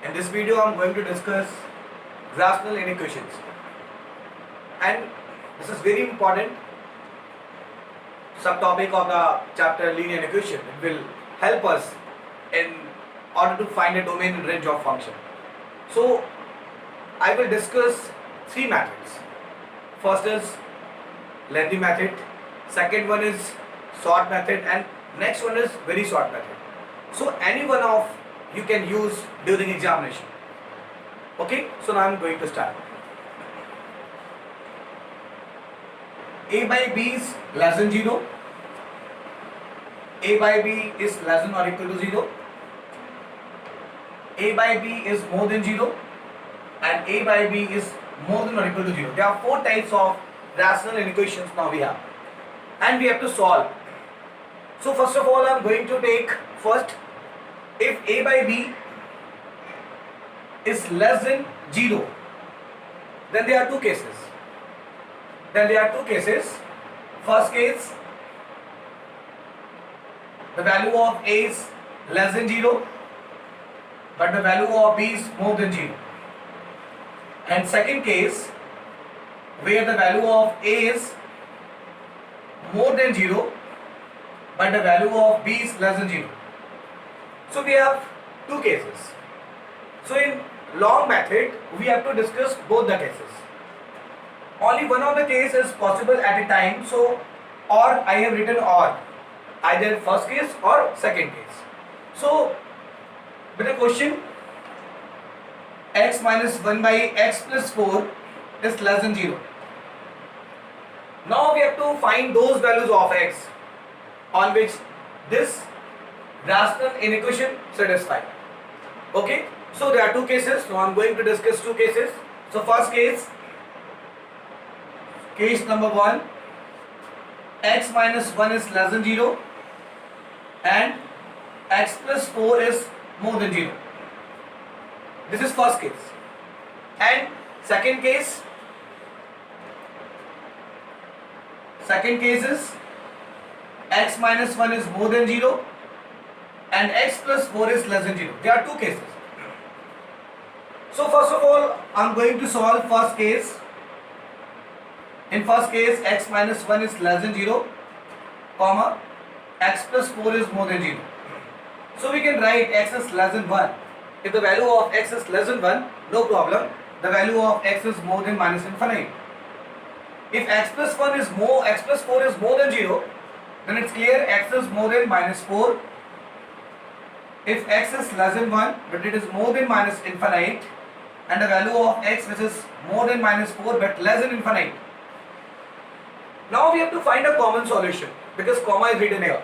In this video, I'm going to discuss rational inequations, and this is very important subtopic of the chapter linear equation. It will help us in order to find a domain and range of function. So, I will discuss three methods. First is lengthy method, second one is short method, and next one is very short method. So any one of you can use during examination. Okay, so now I'm going to start. A by B is less than 0. A by B is less than or equal to 0. A by B is more than 0. And A by B is more than or equal to 0. There are four types of rational inequations now we have. And we have to solve. So first of all, I'm going to take first, if A by B is less than 0, then there are two cases. First case, the value of A is less than 0, but the value of B is more than 0. And second case, where the value of A is more than 0, but the value of B is less than 0. So we have two cases. So in long method, we have to discuss both the cases. Only one of the case is possible at a time. So, or I have written or, either first case or second case. So, with the question, x minus 1 by x plus 4 is less than 0. Now we have to find those values of x on which this rational inequation satisfies. Okay, so there are two cases. So I'm going to discuss two cases. So first case number 1, x minus 1 is less than 0 and x plus 4 is more than 0. This is first case. And second case is x minus 1 is more than 0 and x plus 4 is less than 0. There are two cases. So first of all, I'm going to solve first case. In first case, x minus 1 is less than 0, comma, x plus 4 is more than 0. So we can write x is less than 1. If the value of x is less than 1, no problem. The value of x is more than minus infinite. If x plus 4 is more than 0, then it's clear x is more than minus 4. If x is less than 1, but it is more than minus infinite, and the value of x which is more than minus 4 but less than infinite. Now we have to find a common solution because comma is written here.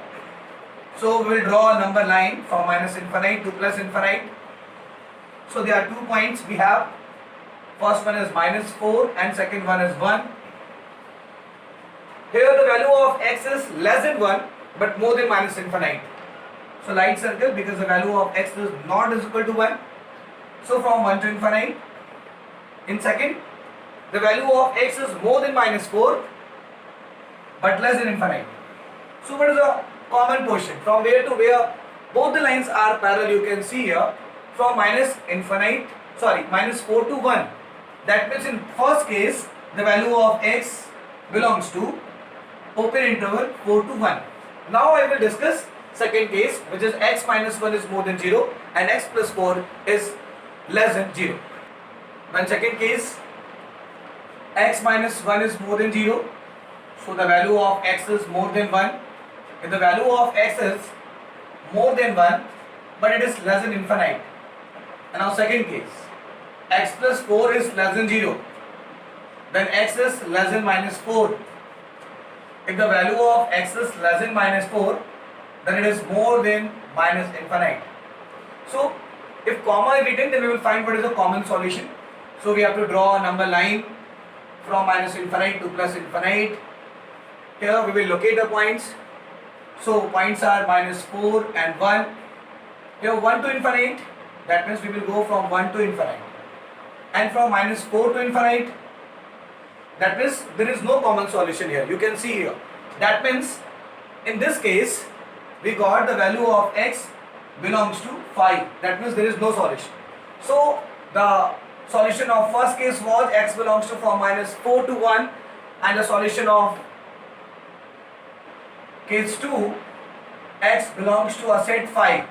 So we will draw a number line from minus infinite to plus infinite. So there are 2 points we have. First one is minus 4 and second one is 1. Here the value of x is less than 1 but more than minus infinite. So light circle because the value of x is not is equal to 1. So from 1 to infinite. In second, the value of x is more than minus 4 but less than infinite. So what is the common portion? From where to where both the lines are parallel, you can see here from minus 4 to 1. That means in first case the value of x belongs to open interval 4 to 1. Now I will discuss second case, which is x minus 1 is more than 0 and x plus 4 is less than 0. When second case x minus 1 is more than 0, so the value of x is more than 1. If the value of x is more than 1 but it is less than infinite. And now second case, x plus 4 is less than 0, then x is less than minus 4. If the value of x is less than minus 4, then it is more than minus infinite. So if comma is written, then we will find what is the common solution. So we have to draw a number line from minus infinite to plus infinite. Here we will locate the points. So points are minus 4 and 1. Here 1 to infinite, that means we will go from 1 to infinite. And from minus 4 to infinite, that means there is no common solution here. You can see here. That means in this case, we got the value of x belongs to 5. That means there is no solution. So the solution of first case was x belongs to from minus 4 to 1, and the solution of case 2 x belongs to a set 5.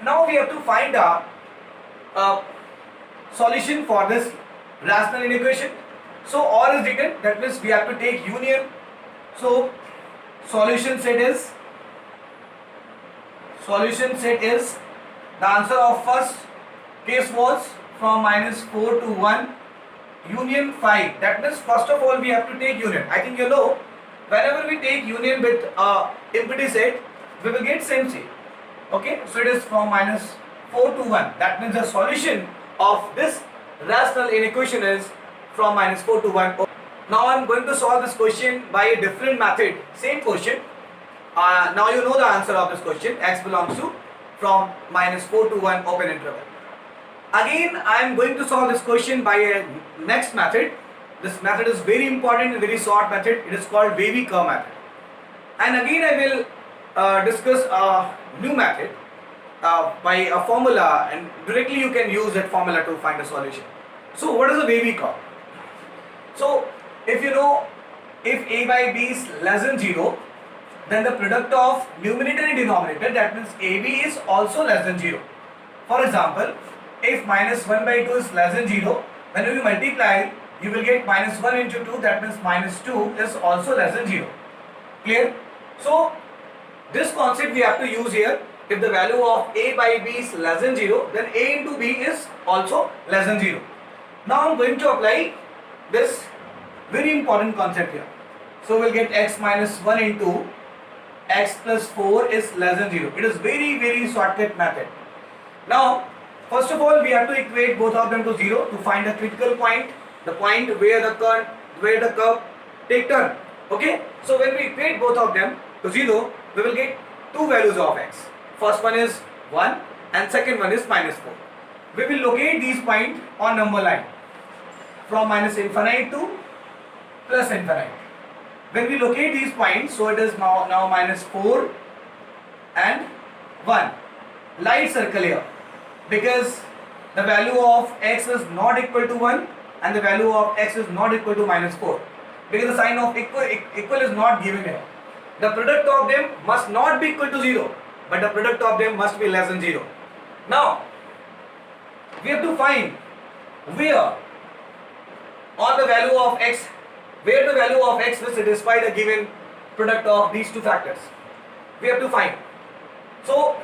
Now we have to find a solution for this rational inequation. So OR is written, that means we have to take union. So solution set is the answer of first case was from minus 4 to 1 union 5. That means first of all we have to take union. I think you know, whenever we take union with empty set, we will get same set. Okay, so it is from minus 4 to 1. That means the solution of this rational inequation is from minus 4 to 1. Now I am going to solve this question by a different method. Same question. Now you know the answer of this question. X belongs to from minus 4 to 1 open interval. Again I am going to solve this question by a next method. This method is very important and very short method. It is called wavy curve method. And again I will discuss a new method by a formula, and directly you can use that formula to find a solution. So what is a wavy curve? So if you know, if a by b is less than 0, then the product of numerator and denominator, that means ab is also less than 0. For example, if minus 1 by 2 is less than 0, when you multiply, you will get minus 1 into 2, that means minus 2 is also less than 0. Clear? So this concept we have to use here. If the value of a by b is less than 0, then a into b is also less than 0. Now I am going to apply this very important concept here. So we'll get x minus 1 into x plus 4 is less than 0. It is very shortcut method. Now first of all we have to equate both of them to 0 to find a critical point, the point where the curve take turn. Okay, so when we equate both of them to 0, we will get two values of x. First one is 1 and second one is minus 4. We will locate these points on number line from minus infinite to plus infinite. When we locate these points, so it is now minus 4 and 1. Light circle here, because the value of x is not equal to 1 and the value of x is not equal to minus 4, because the sign of equal is not given here. The product of them must not be equal to 0, but the product of them must be less than 0. Now we have to find where on the value of x, where the value of x will satisfy the given product of these two factors. We have to find. So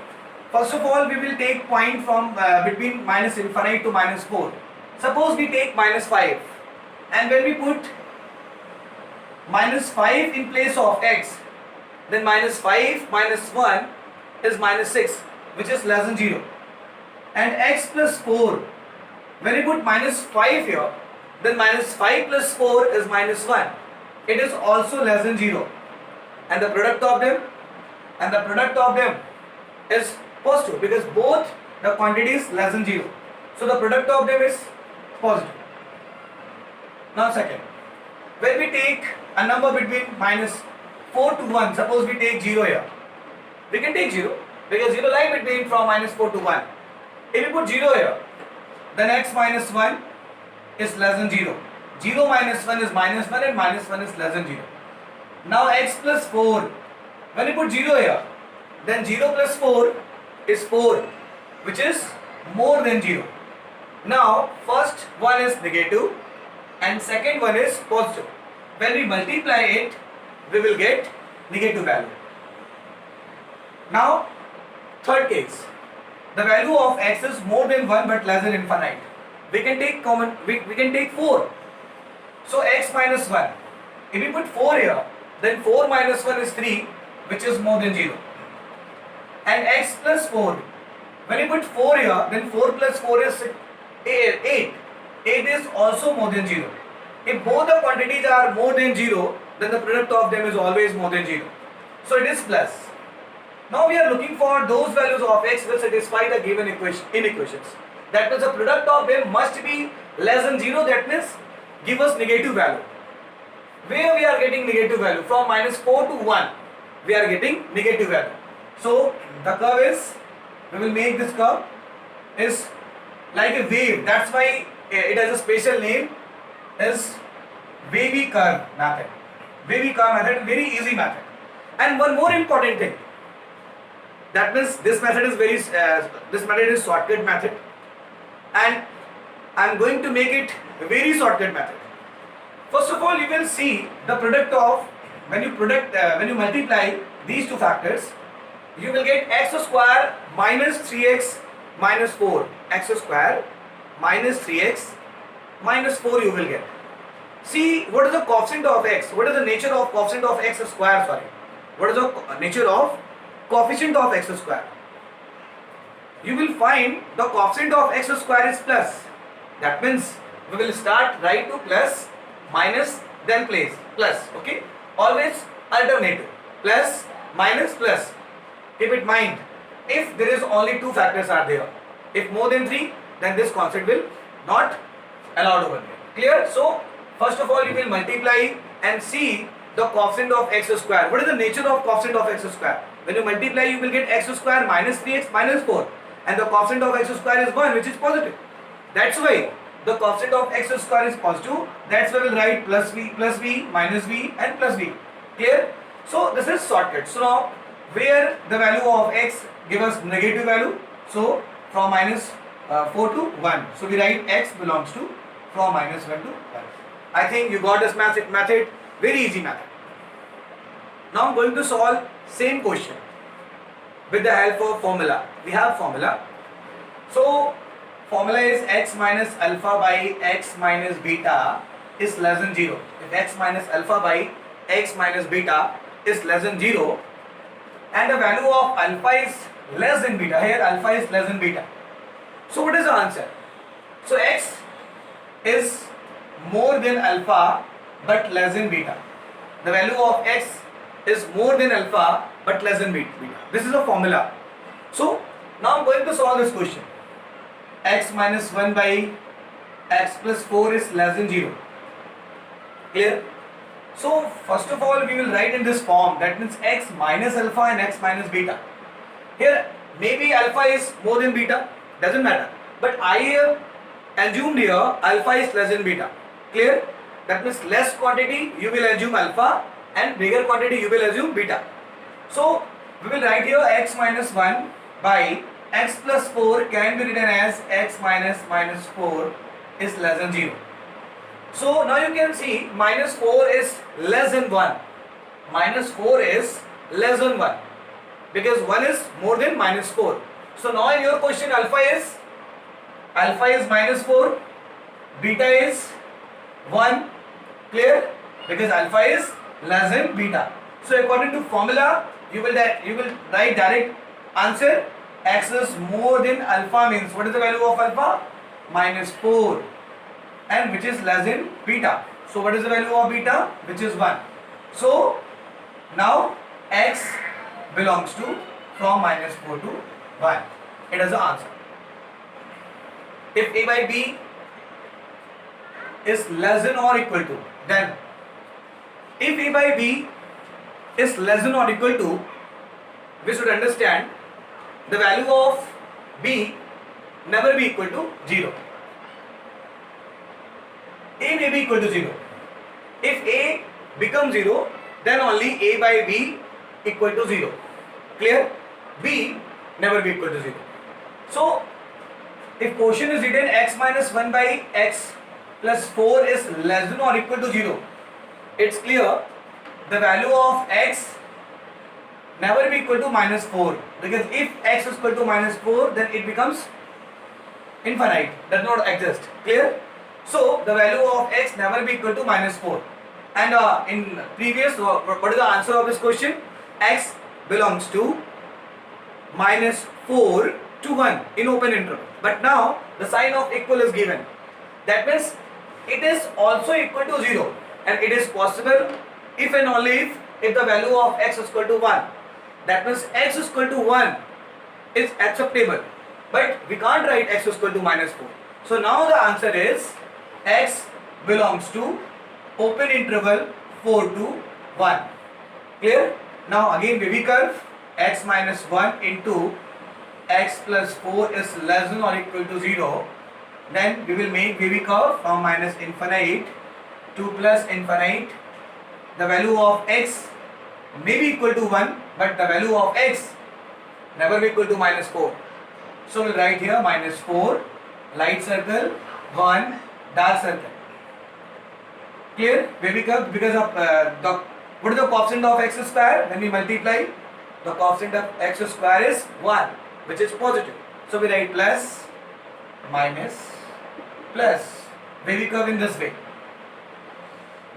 first of all we will take point from between minus infinite to minus 4. Suppose we take minus 5, and when we put minus 5 in place of x, then minus 5 minus 1 is minus 6, which is less than 0. And x plus 4, when we put minus 5 here, then minus 5 plus 4 is minus 1. It is also less than 0. And the product of them is positive, because both the quantities less than 0. So the product of them is positive. Now second, when we take a number between minus 4 to 1, suppose we take 0 here. We can take 0 because 0 lies between from minus 4 to 1. If we put 0 here, then x minus 1 is less than 0. 0 minus 1 is minus 1 and minus 1 is less than 0. Now x plus 4, when we put 0 here, then 0 plus 4 is 4, which is more than 0. Now first one is negative and second one is positive. When we multiply it, we will get negative value. Now third case, the value of x is more than 1 but less than infinite. We can take common, we can take 4. So x minus 1. If we put 4 here, then 4 minus 1 is 3, which is more than 0. And x plus 4. When you put 4 here, then 4 plus 4 is 8. 8 is also more than 0. If both the quantities are more than 0, then the product of them is always more than 0. So it is plus. Now we are looking for those values of x will satisfy the given inequations. That means the product of them must be less than 0. That means give us negative value. Where we are getting negative value? From minus 4 to 1 we are getting negative value. So the curve is, we will make this curve is like a wave. That's why it has a special name is wavy curve method. Wavy curve method, very easy method. And one more important thing. That means this method is this method is shortcut method, and I'm going to make it a very shortcut method. First of all, you will see the product of when you multiply these two factors, you will get x square minus 3x minus 4. X square minus 3x minus 4 you will get. See, what is the coefficient of x? What is the nature of coefficient of x square? Sorry. What is the nature of coefficient of x square? You will find the coefficient of x square is plus. That means we will start right to plus, minus, then place, plus. Okay? Always alternative. Plus, minus, plus. Keep it in mind. If there is only two factors are there, if more than three, then this concept will not allowed over there. Clear? So, first of all, you will multiply and see the coefficient of x square. What is the nature of coefficient of x square? When you multiply, you will get x square minus 3x minus 4. And the coefficient of x square is 1, which is positive. That's why the coefficient of x square is positive. That's why we will write plus v, minus v and plus v. Clear? So, this is shortcut. So, now, where the value of x give us negative value. So, from minus 4 to 1. So, we write x belongs to from minus 1 to 1. I think you got this method. Very easy method. Now, I'm going to solve same question with the help of formula. We have formula. So, formula is x minus alpha by x minus beta is less than 0. If x minus alpha by x minus beta is less than 0 and the value of alpha is less than beta, here alpha is less than beta. So, what is the answer? So, x is more than alpha but less than beta. The value of x is more than alpha but less than beta. This is a formula. So, now I am going to solve this question. X minus 1 by x plus 4 is less than 0. Clear? So, first of all, we will write in this form. That means x minus alpha and x minus beta. Here, maybe alpha is more than beta. Doesn't matter. But I have assumed here alpha is less than beta. Clear? That means less quantity you will assume alpha and bigger quantity you will assume beta. So, we will write here x minus 1 by x plus 4 can be written as x minus 4 is less than 0. So, now you can see minus 4 is less than 1. Minus 4 is less than 1 because 1 is more than minus 4. So, now in your question alpha is minus 4, beta is 1. Clear? Because alpha is less than beta. So, according to formula, you will write direct answer. X is more than alpha means what is the value of alpha? Minus 4, and which is less than beta. So, what is the value of beta? Which is 1. So, now x belongs to from minus 4 to 1. It is the answer. If a by b is less than or equal to, then if a by b is less than or equal to, we should understand the value of b never be equal to 0. A may be equal to 0. If a becomes 0, then only a by b equal to 0. Clear? B never be equal to 0. So, if quotient is written x minus 1 by x plus 4 is less than or equal to 0, it's clear the value of x never be equal to minus 4, because if x is equal to minus 4, then it becomes infinite, does not exist. Clear? So, the value of x never be equal to minus 4. And in previous, what is the answer of this question? X belongs to minus 4 to 1 in open interval. But now, the sign of equal is given. That means, it is also equal to 0. And it is possible if and only if the value of x is equal to 1. That means, x is equal to 1 is acceptable. But we can't write x is equal to minus 4. So, now the answer is x belongs to open interval 4 to 1. Clear? Now again wavy curve, x minus 1 into x plus 4 is less than or equal to 0. then we will make wavy curve from minus infinite to plus infinite. The value of x may be equal to 1, but the value of x never be equal to minus 4. So we'll write here minus 4, light circle, 1, dark circle. Clear? Wavy curve, because of what is the coefficient of x square? When we multiply, the coefficient of x square is 1, which is positive. So we write plus, minus, plus. Wavy curve in this way.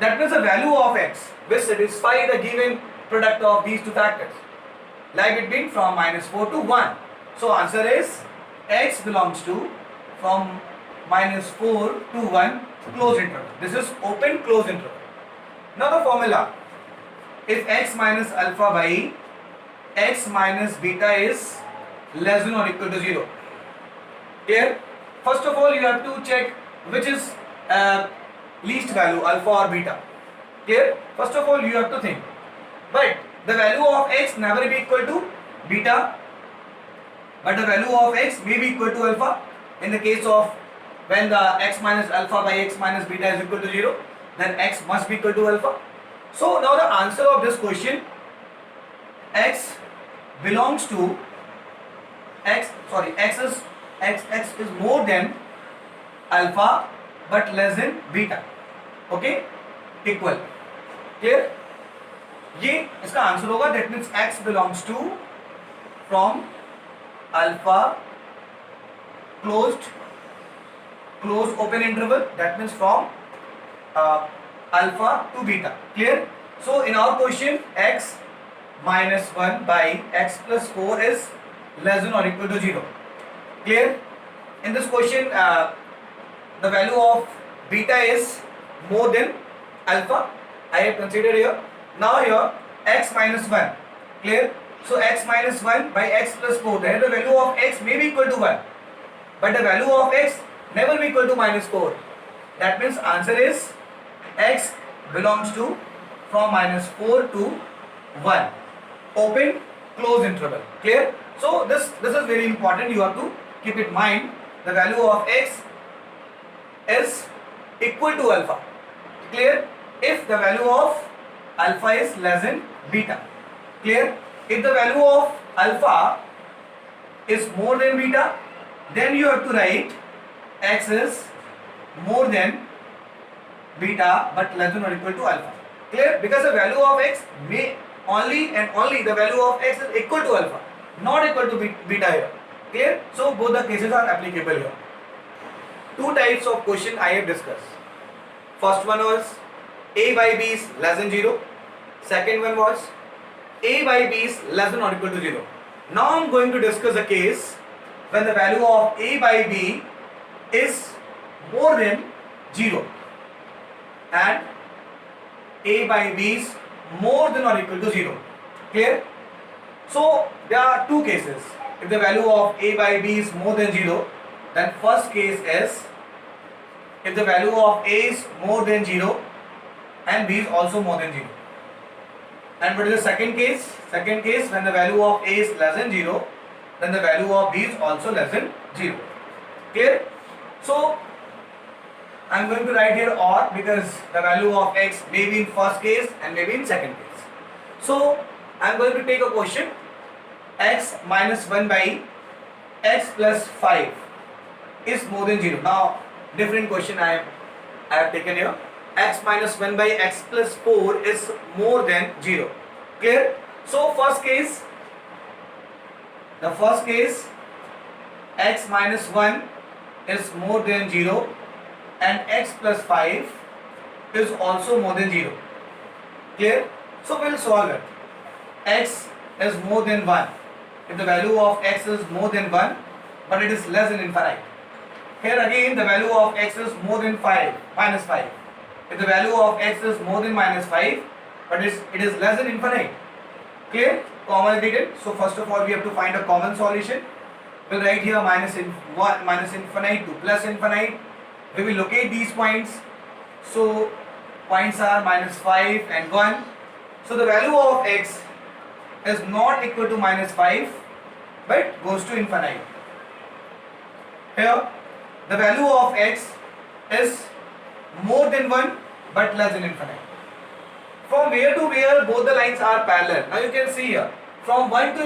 That means the value of x will satisfy the given product of these two factors, lie between from minus 4 to 1. So answer is x belongs to from minus 4 to 1 closed interval. This is open closed interval. Now the formula, if x minus alpha by x minus beta is less than or equal to 0. Here, first of all you have to check which is least value, alpha or beta. Clear? First of all you have to think. But the value of x never be equal to beta, but the value of x may be equal to alpha. In the case of when the x minus alpha by x minus beta is equal to 0, then x must be equal to alpha. So now the answer of this question, x belongs to x is more than alpha but less than beta. Okay, equal. Clear? ये इसका answer होगा. That means x belongs to from alpha closed open interval. That means from alpha to beta. Clear? So in our question, x minus 1 by x plus 4 is less than or equal to 0. Clear? In this question, the value of beta is more than alpha. I have considered here. Now here x minus 1. Clear? So x minus 1 by x plus 4. There the value of x may be equal to 1, but the value of x never be equal to minus 4. That means answer is x belongs to from minus 4 to 1. Open close interval. Clear? So this is very important. You have to keep in mind the value of x is equal to alpha. Clear? If the value of alpha is less than beta. Clear? If the value of alpha is more than beta, then you have to write x is more than beta but less than or equal to alpha. Clear? Because the value of x may only and only the value of x is equal to alpha, not equal to beta here. Clear? So both the cases are applicable here. Two types of question I have discussed. First one was a by b is less than 0. Second one was a by b is less than or equal to 0. Now I am going to discuss a case when the value of a by b is more than 0 and a by b is more than or equal to 0. Clear? So there are two cases. If the value of a by b is more than 0, then first case is if the value of a is more than 0 and b is also more than 0. And what is the second case? Second case, when the value of a is less than 0, then the value of b is also less than 0. Clear? So I am going to write here or, because the value of x may be in first case and may be in second case. So I am going to take a question, x minus 1 by x plus 5 is more than 0. Now different question I have taken here. X minus 1 by x plus 4 is more than 0. Clear? So the first case x minus 1 is more than 0 and x plus 5 is also more than 0. Clear? So we'll solve it. X is more than 1. If the value of x is more than 1 but it is less than infinite. Here again the value of x is more than 5, minus 5. If the value of x is more than minus 5 but it is less than infinite. Clear? Commonly. So first of all we have to find a common solution. We'll write here minus infinite to plus infinite. We will locate these points. So points are minus 5 and 1. So the value of x is not equal to minus 5 but goes to infinite. Here the value of x is more than 1 but less than infinite. From where to where both the lines are parallel. Now you can see here, from 1 to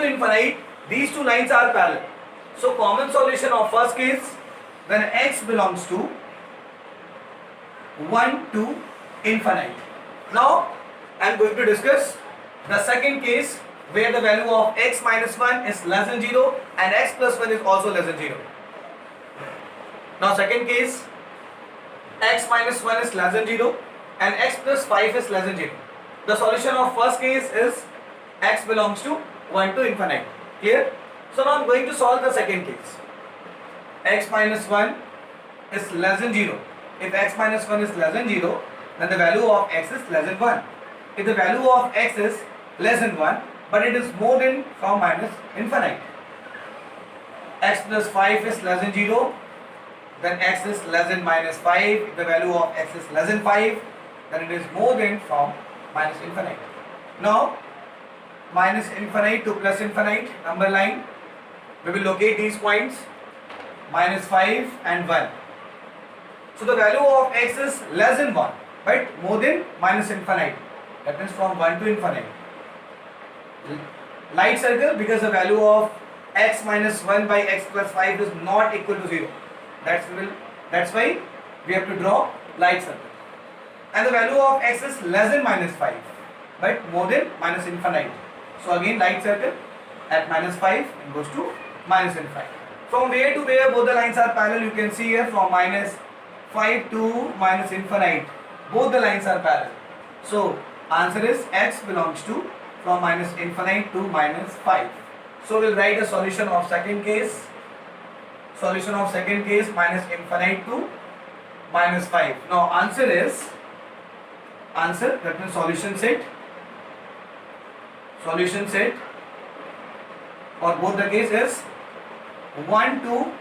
infinite, these two lines are parallel. So common solution of first case, when x belongs to 1 to infinite. Now I am going to discuss the second case where the value of x minus 1 is less than 0 and x plus 1 is also less than 0. Now second case, x minus 1 is less than 0 and x plus 5 is less than 0. The solution of first case is x belongs to 1 to infinite. Clear? So now I am going to solve the second case. X minus 1 is less than 0. If x minus 1 is less than 0, then the value of x is less than 1. If the value of x is less than 1, but it is more than from minus infinite, x plus 5 is less than 0, then x is less than minus 5. If the value of x is less than 5, then it is more than from minus infinite. Now, minus infinite to plus infinite number line, we will locate these points, minus 5 and 1. So the value of x is less than 1 but more than minus infinite. That means from 1 to infinite. Light circle, because the value of x minus 1 by x plus 5 is not equal to 0. That's why we have to draw light circle. And the value of x is less than minus 5 but more than minus infinite. So again light circle at minus 5 and goes to minus infinite. From where to where both the lines are parallel, you can see here from minus 5 to minus infinite, both the lines are parallel. So answer is x belongs to from minus infinite to minus 5. So we'll write a solution of second case. Solution of second case, minus infinite to minus 5. Now answer that means solution set for both the cases 1 to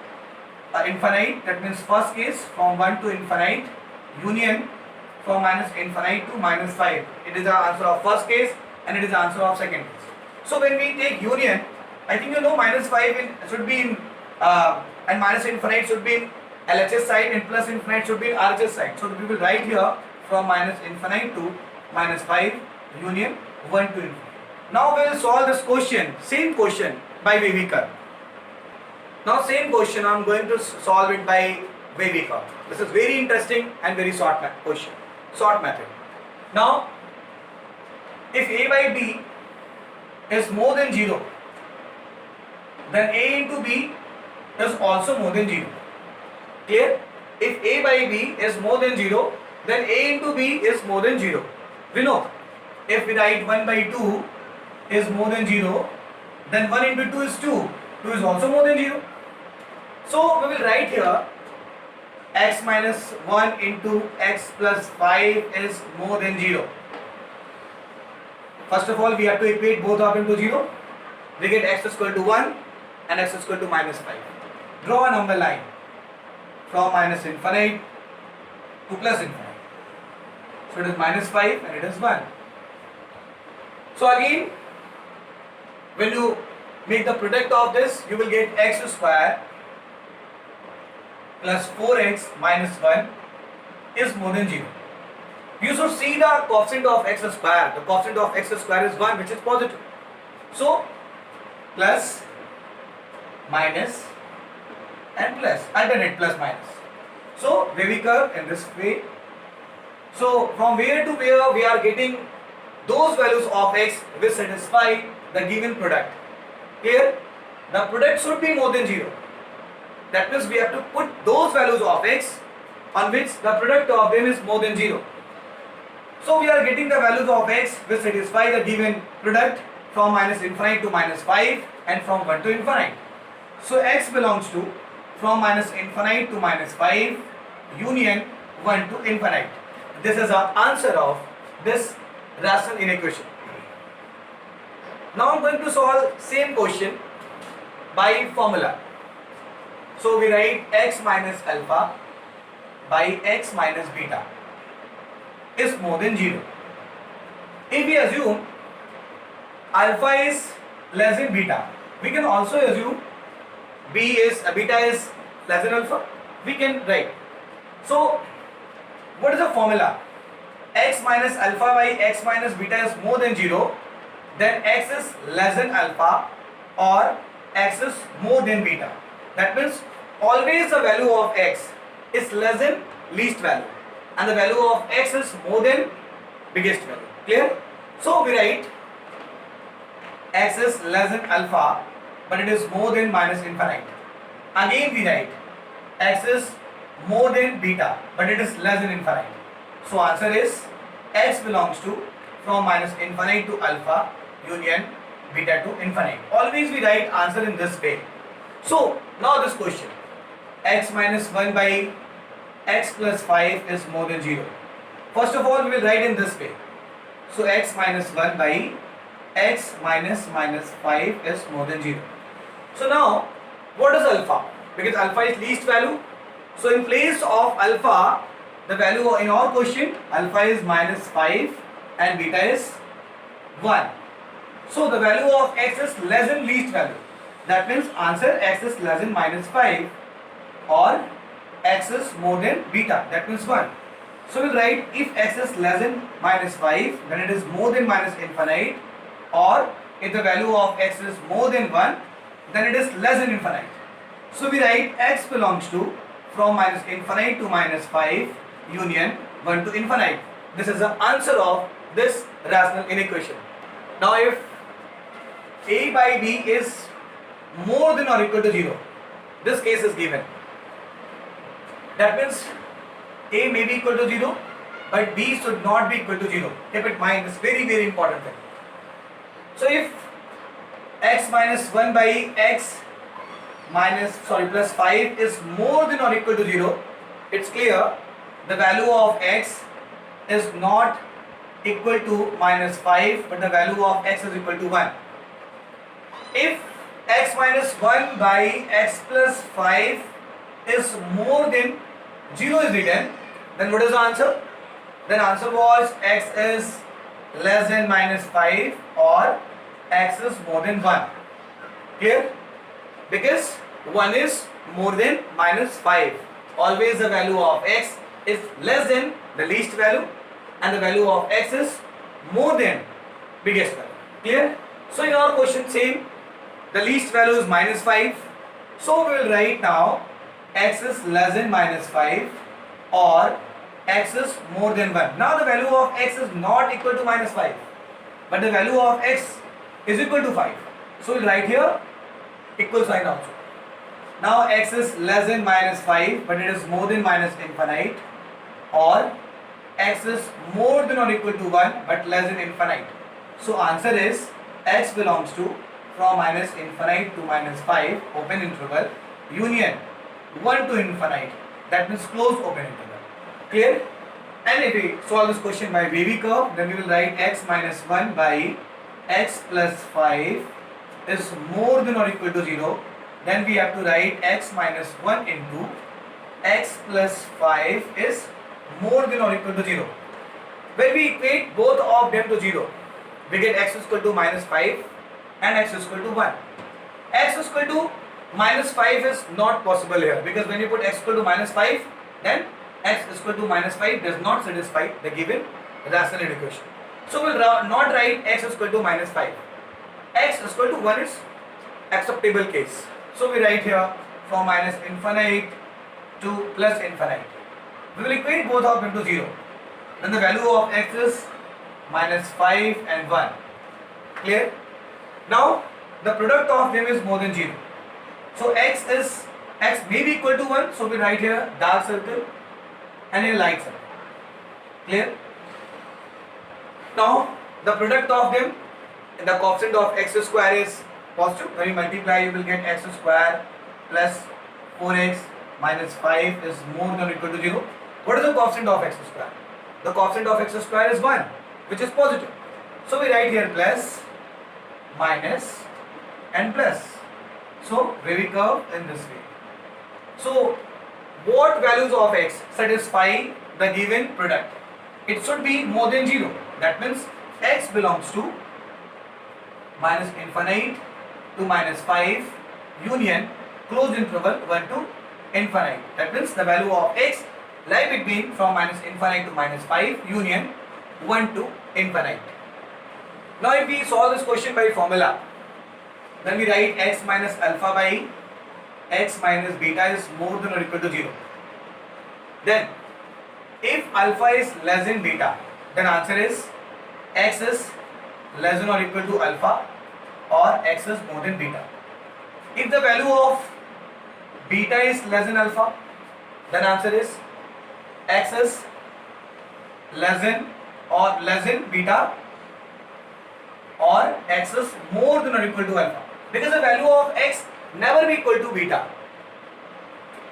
infinite, that means first case from 1 to infinite, union from minus infinite to minus 5. It is the answer of first case and it is the answer of second case. So when we take union, I think you know minus 5 should be in and minus infinite should be in LHS side and plus infinite should be in RHS side. So we will write here from minus infinite to minus 5 union 1 to infinite. Now we will solve this question, same question by Wavy curve. Now same question I am going to solve it by Wavy curve. This is very interesting and very short question, short method. Now if a by b is more than 0, then a into b is also more than 0. Clear? If a by b is more than 0, then a into b is more than 0. We know if we write 1 by 2 is more than 0, then 1 into 2 is 2. 2 is also more than 0. So we will write here x minus 1 into x plus 5 is more than 0. First of all, we have to equate both of them to 0. We get x is equal to 1 and x is equal to minus 5. Draw a number line from minus infinite to plus infinite. So it is minus 5 and it is 1. So again, when you make the product of this, you will get x square plus 4x minus 1 is more than 0. You should see the coefficient of x square. The coefficient of x square is 1, which is positive. So plus, minus and plus, alternate plus minus. So Wavy curve in this way. So from where to where we are getting those values of x which satisfy the given product. Here the product should be more than 0. That means we have to put those values of x on which the product of them is more than 0. So we are getting the values of x which satisfy the given product from minus infinite to minus 5 and from 1 to infinite. So x belongs to from minus infinite to minus 5 union 1 to infinite. This is our answer of this rational inequation. Now I am going to solve same question by formula. So we write x minus alpha by x minus beta is more than 0. If we assume alpha is less than beta, we can also assume beta is less than alpha, we can write. So what is the formula? X minus alpha by x minus beta is more than 0, then x is less than alpha or x is more than beta. That means always the value of x is less than least value and the value of x is more than biggest value. Clear? So we write x is less than alpha but it is more than minus infinite. Again we write x is more than beta but it is less than infinite. So answer is x belongs to from minus infinite to alpha union beta to infinite. Always we write answer in this way. So now this question, x minus 1 by x plus 5 is more than 0. First of all we will write in this way. So x minus 1 by x minus 5 is more than 0. So now what is alpha? Because alpha is least value. So in place of alpha, the value in our question, alpha is minus 5 and beta is 1. So the value of x is less than least value. That means answer x is less than minus 5 or x is more than beta. That means 1. So we'll write if x is less than minus 5, then it is more than minus infinite, or if the value of x is more than 1, then it is less than infinite. So we write x belongs to from minus infinite to minus 5 union 1 to infinite. This is the answer of this rational inequation. Now if a by b is more than or equal to 0, this case is given. That means a may be equal to 0 but b should not be equal to 0. Keep in mind this very important thing. So if x minus 1 by x plus 5 is more than or equal to 0, it's clear the value of x is not equal to minus 5 but the value of x is equal to 1. If x minus 1 by x plus 5 is more than 0 is written, then what is the answer? Then answer was x is less than minus 5 or x is more than 1. Clear? Because 1 is more than minus 5. Always the value of x is less than the least value and the value of x is more than biggest value. Clear? So in our question same, the least value is minus 5. So we will write now x is less than minus 5 or x is more than 1. Now the value of x is not equal to minus 5 but the value of x is equal to 5. So we will write here equal sign also. Now x is less than minus 5 but it is more than minus infinite, or x is more than or equal to 1 but less than infinite. So answer is x belongs to from minus infinite to minus 5 open interval union 1 to infinite, that means close open interval. Clear? And if we solve this question by wavy curve, then we will write x minus 1 by x plus 5 is more than or equal to 0. Then we have to write x minus 1 into x plus 5 is more than or equal to 0. When we equate both of them to 0, we get x is equal to minus 5 and x is equal to 1. X is equal to minus 5 is not possible here, because when you put x equal to minus 5, then x is equal to minus 5 does not satisfy the given rational equation. So we will not write x is equal to minus 5. X is equal to 1 is acceptable case. So we write here from minus infinite to plus infinite. We will equate both of them to 0. Then the value of x is minus 5 and 1. Clear? Now the product of them is more than 0. So x may be equal to 1. So we write here dark circle and a light circle. Clear? Now the product of them, the coefficient of x square is positive. When you multiply, you will get x square plus 4x minus 5 is more than or equal to 0. What is the coefficient of x square? The coefficient of x square is 1, which is positive. So we write here plus, minus and plus. So wavy curve in this way. So what values of x satisfy the given product? It should be more than 0. That means x belongs to minus infinite to minus 5 union closed interval 1 to infinite. That means the value of x lie between from minus infinite to minus 5 union 1 to infinite. Now if we solve this question by formula, then we write x minus alpha by x minus beta is more than or equal to 0. Then if alpha is less than beta, then answer is x is less than or equal to alpha or x is more than beta. If the value of beta is less than alpha, then answer is x is less than beta or x is more than or equal to alpha, because the value of x never be equal to beta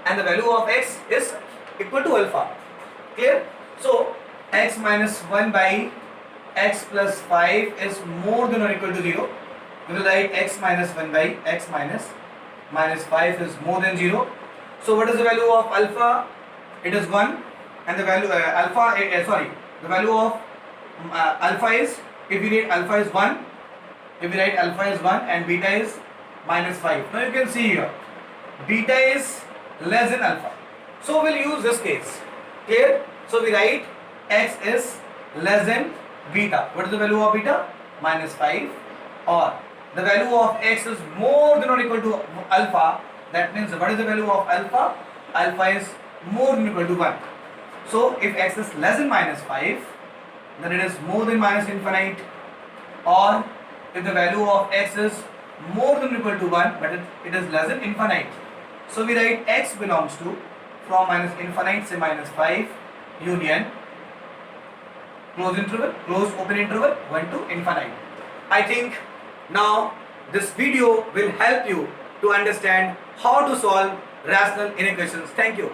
and the value of x is equal to alpha. Clear? So x minus 1 by x plus 5 is more than or equal to 0. We will write x minus 1 by x minus 5 is more than 0. So what is the value of alpha? It is 1, and the value the value of alpha is, if we write alpha is 1, and beta is minus 5. Now you can see here beta is less than alpha, so we'll use this case. Clear? So we write x is less than beta. What is the value of beta? Minus 5. Or the value of x is more than or equal to alpha. That means what is the value of alpha? Alpha is more than or equal to 1. So if x is less than minus 5, then it is more than minus infinite. Or if the value of x is more than or equal to 1 but it is less than infinite, so we write x belongs to from minus infinite say minus 5 union close open interval 1 to infinite. I think now this video will help you to understand how to solve rational inequations. Thank you.